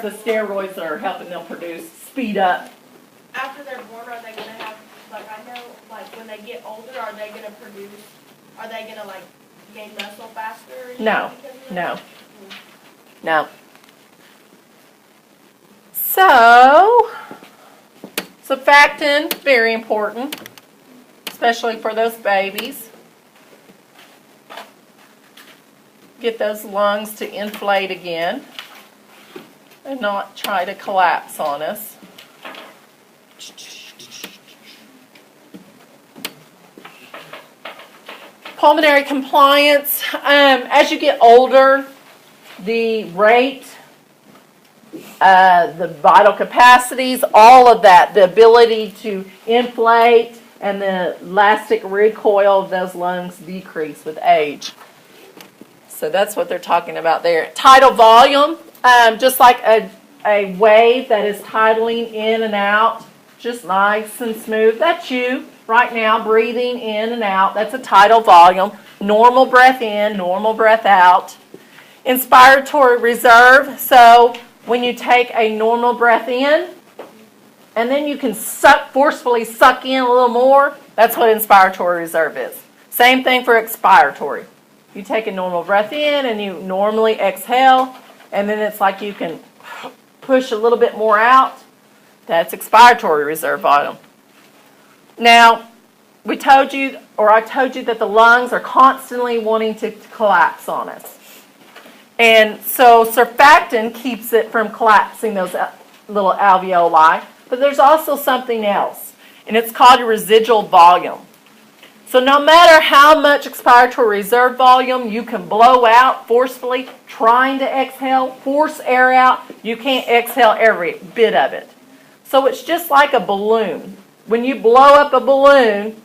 the steroids are helping them speed up. After they're born, are they going to have, like, I know, like, when they get older, are they going to like, gain muscle faster? No. So, surfactant, very important, especially for those babies. Get those lungs to inflate again and not try to collapse on us. Pulmonary compliance, as you get older, the rate, the vital capacities, all of that, the ability to inflate and the elastic recoil of those lungs decrease with age. So that's what they're talking about there. Tidal volume, just like a wave that is tidling in and out, just nice and smooth. That's you right now, breathing in and out. That's a tidal volume. Normal breath in, normal breath out. Inspiratory reserve, so when you take a normal breath in, and then you can forcefully suck in a little more, that's what inspiratory reserve is. Same thing for expiratory. You take a normal breath in and you normally exhale, and then it's like you can push a little bit more out. That's expiratory reserve volume. Now, I told you that the lungs are constantly wanting to collapse on us. And so surfactant keeps it from collapsing those little alveoli. But there's also something else, and it's called your residual volume. So no matter how much expiratory reserve volume you can blow out forcefully, trying to exhale, force air out, you can't exhale every bit of it. So it's just like a balloon. When you blow up a balloon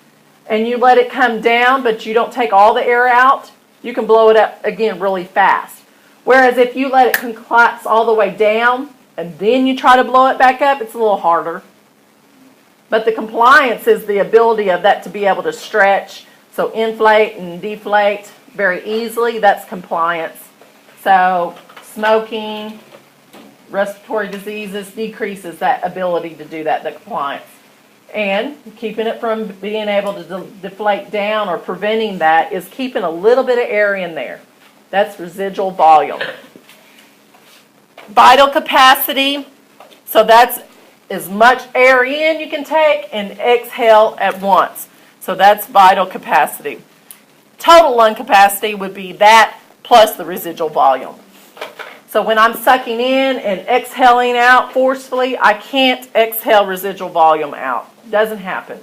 and you let it come down, but you don't take all the air out, you can blow it up again really fast. Whereas if you let it collapse all the way down and then you try to blow it back up, it's a little harder. But the compliance is the ability of that to be able to stretch, so inflate and deflate very easily. That's compliance. So smoking, respiratory diseases decreases that ability to do that, the compliance. And keeping it from being able to deflate down or preventing that is keeping a little bit of air in there. That's residual volume. Vital capacity, so that's as much air in you can take and exhale at once. So that's vital capacity. Total lung capacity would be that plus the residual volume. So when I'm sucking in and exhaling out forcefully, I can't exhale residual volume out. It doesn't happen.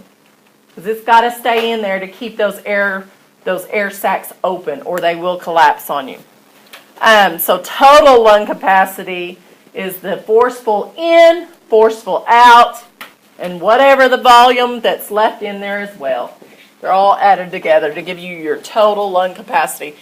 Because it's got to stay in there to keep those air sacs open or they will collapse on you. So total lung capacity is the forceful in, forceful out, and whatever the volume that's left in there as well. They're all added together to give you your total lung capacity.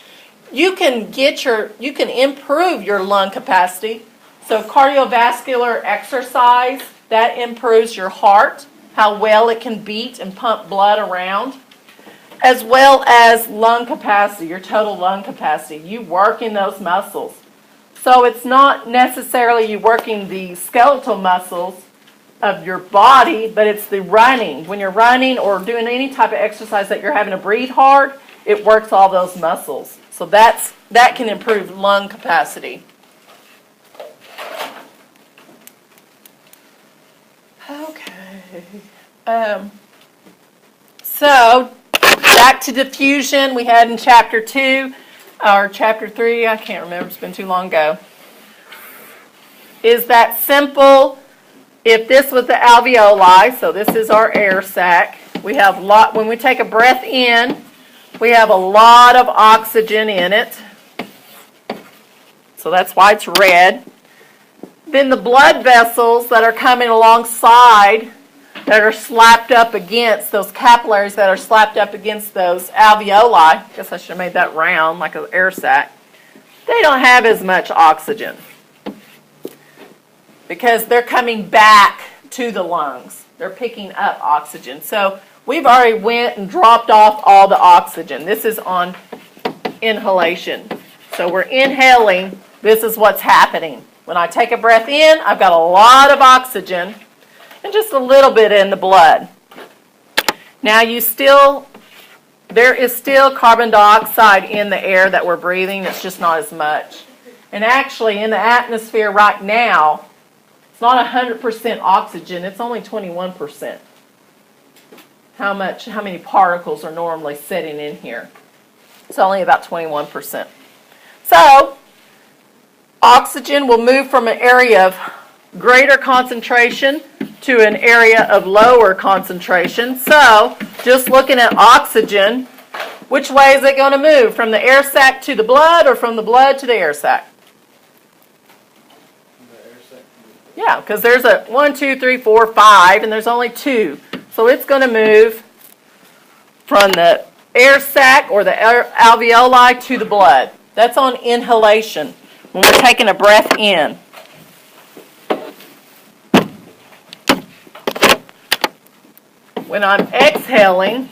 You can improve your lung capacity. So cardiovascular exercise, that improves your heart, how well it can beat and pump blood around, as well as lung capacity, your total lung capacity. You work in those muscles. So it's not necessarily you working the skeletal muscles of your body, but it's the running. When you're running or doing any type of exercise that you're having to breathe hard, it works all those muscles. So that can improve lung capacity. Okay. So back to diffusion we had in chapter 2. Or chapter 3, I can't remember, it's been too long ago. Is that simple? If this was the alveoli, so this is our air sac, we have when we take a breath in, we have a lot of oxygen in it. So that's why it's red. Then the blood vessels that are coming alongside that are slapped up against, those capillaries that are slapped up against those alveoli, I guess I should have made that round like an air sac, they don't have as much oxygen because they're coming back to the lungs. They're picking up oxygen. So we've already went and dropped off all the oxygen. This is on inhalation. So we're inhaling. This is what's happening. When I take a breath in, I've got a lot of oxygen and just a little bit in the blood. Now there is still carbon dioxide in the air that we're breathing. It's just not as much. And actually, in the atmosphere right now, it's not 100% oxygen. It's only 21%. How many particles are normally sitting in here? It's only about 21%. So, oxygen will move from an area of greater concentration to an area of lower concentration. So, just looking at oxygen, which way is it going to move? From the air sac to the blood or from the blood to the air sac? Yeah, because there's a 1, 2, 3, 4, 5, and there's only 2. So it's going to move from the air sac or the alveoli to the blood. That's on inhalation, when we're taking a breath in. When I'm exhaling,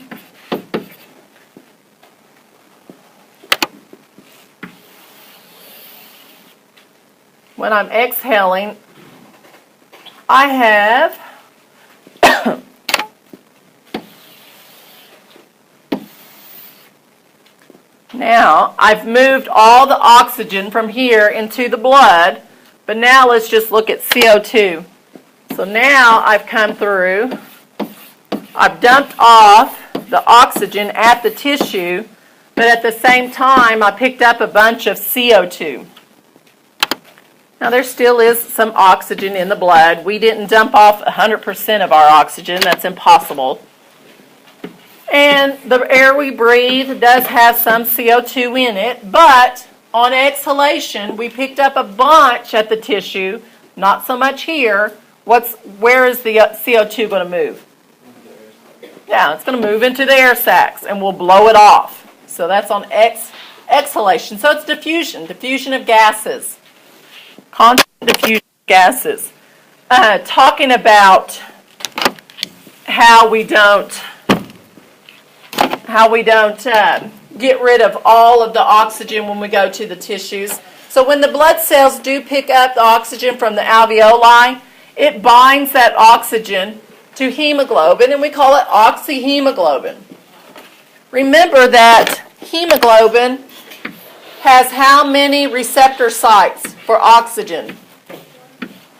I have now I've moved all the oxygen from here into the blood, but now let's just look at CO2. So now I've come through, I've dumped off the oxygen at the tissue, but at the same time I picked up a bunch of CO2. Now there still is some oxygen in the blood. We didn't dump off 100% of our oxygen. That's impossible. And the air we breathe does have some CO2 in it, but on exhalation we picked up a bunch at the tissue, not so much here. Where is the CO2 going to move? Yeah, it's going to move into the air sacs and we'll blow it off. So that's on exhalation. So it's diffusion of gases. Constant diffusion of gases. Talking about how we don't get rid of all of the oxygen when we go to the tissues. So when the blood cells do pick up the oxygen from the alveoli, it binds that oxygen to hemoglobin, and we call it oxyhemoglobin. Remember that hemoglobin has how many receptor sites for oxygen?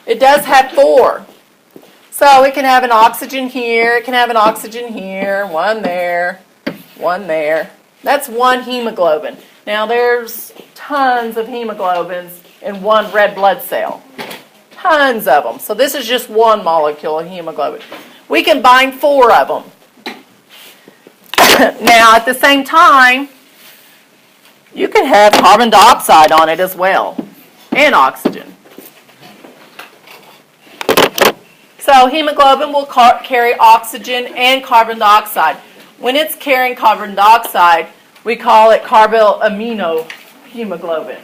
It does have 4. So it can have an oxygen here, it can have an oxygen here, one there, one there. That's one hemoglobin. Now there's tons of hemoglobins in one red blood cell. Tons of them. So this is just one molecule of hemoglobin. We can bind 4 of them. Now at the same time, you can have carbon dioxide on it as well, and oxygen. So hemoglobin will carry oxygen and carbon dioxide. When it's carrying carbon dioxide, we call it carboamino hemoglobin.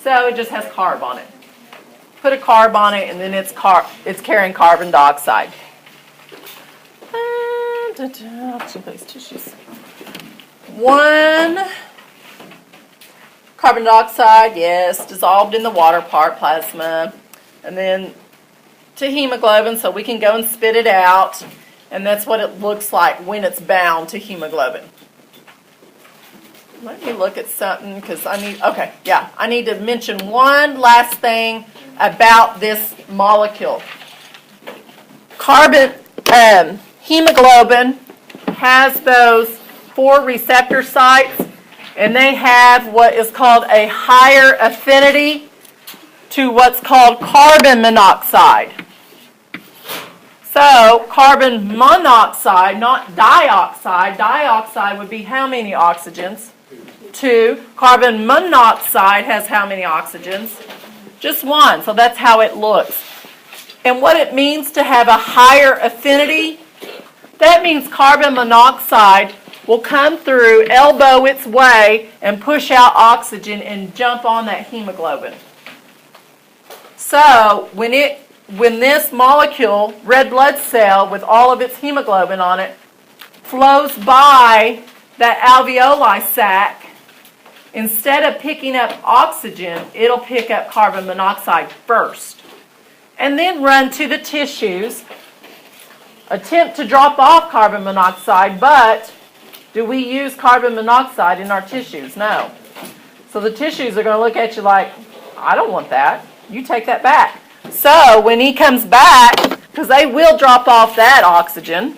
So it just has carb on it. Put a carb on it, and then it's carrying carbon dioxide. These tissues. 1 carbon dioxide, yes, dissolved in the water part, plasma, and then to hemoglobin, so we can go and spit it out, and that's what it looks like when it's bound to hemoglobin. Let me look at something, because I need to mention one last thing about this molecule. Hemoglobin has those 4 receptor sites, and they have what is called a higher affinity to what's called carbon monoxide. So carbon monoxide, not dioxide. Dioxide would be how many oxygens? 2. Carbon monoxide has how many oxygens? Just 1. So that's how it looks. And what it means to have a higher affinity, that means carbon monoxide will come through, elbow its way, and push out oxygen and jump on that hemoglobin. So when this molecule, red blood cell, with all of its hemoglobin on it, flows by that alveoli sac, instead of picking up oxygen, it'll pick up carbon monoxide first. And then run to the tissues, attempt to drop off carbon monoxide, but do we use carbon monoxide in our tissues? No. So the tissues are going to look at you like, I don't want that. You take that back. So when he comes back, because they will drop off that oxygen,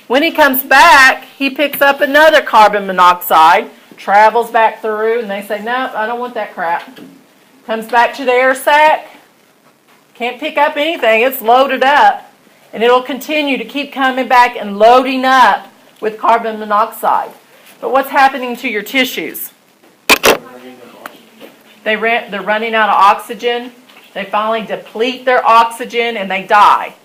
when he comes back, he picks up another carbon monoxide, travels back through, and they say, no, I don't want that crap. Comes back to the air sac, can't pick up anything, it's loaded up, and it'll continue to keep coming back and loading up with carbon monoxide. But what's happening to your tissues? They're running out of oxygen. They finally deplete their oxygen and they die.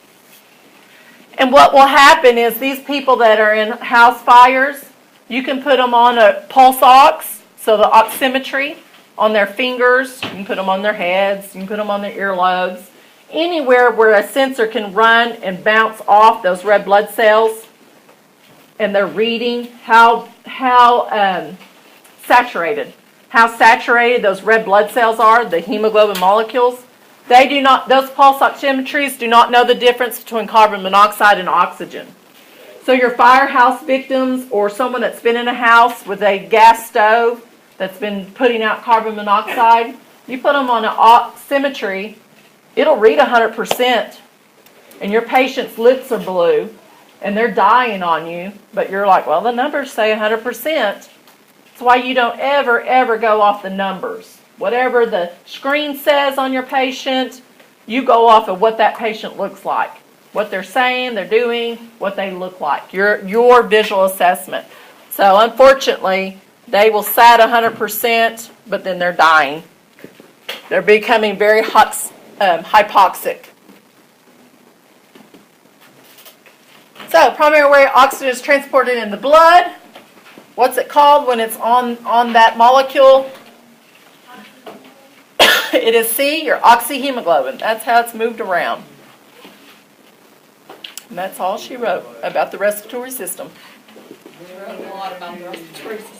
And what will happen is these people that are in house fires, you can put them on a pulse ox, so the oximetry on their fingers, you can put them on their heads, you can put them on their earlobes, anywhere where a sensor can run and bounce off those red blood cells, and they're reading how saturated those red blood cells are, the hemoglobin molecules. Those pulse oximetries do not know the difference between carbon monoxide and oxygen. So your firehouse victims or someone that's been in a house with a gas stove that's been putting out carbon monoxide, you put them on an oximetry, it'll read 100%, and your patient's lips are blue, and they're dying on you, but you're like, well, the numbers say 100%. That's why you don't ever go off the numbers. Whatever the screen says on your patient, you go off of what that patient looks like. What they're saying, they're doing, what they look like. Your visual assessment. So unfortunately, they will sat 100%, but then they're dying. They're becoming very hypoxic. So primary way oxygen is transported in the blood. What's it called when it's on that molecule? It is C, your oxyhemoglobin. That's how it's moved around. And that's all she wrote about the respiratory system. She wrote a lot about the respiratory system.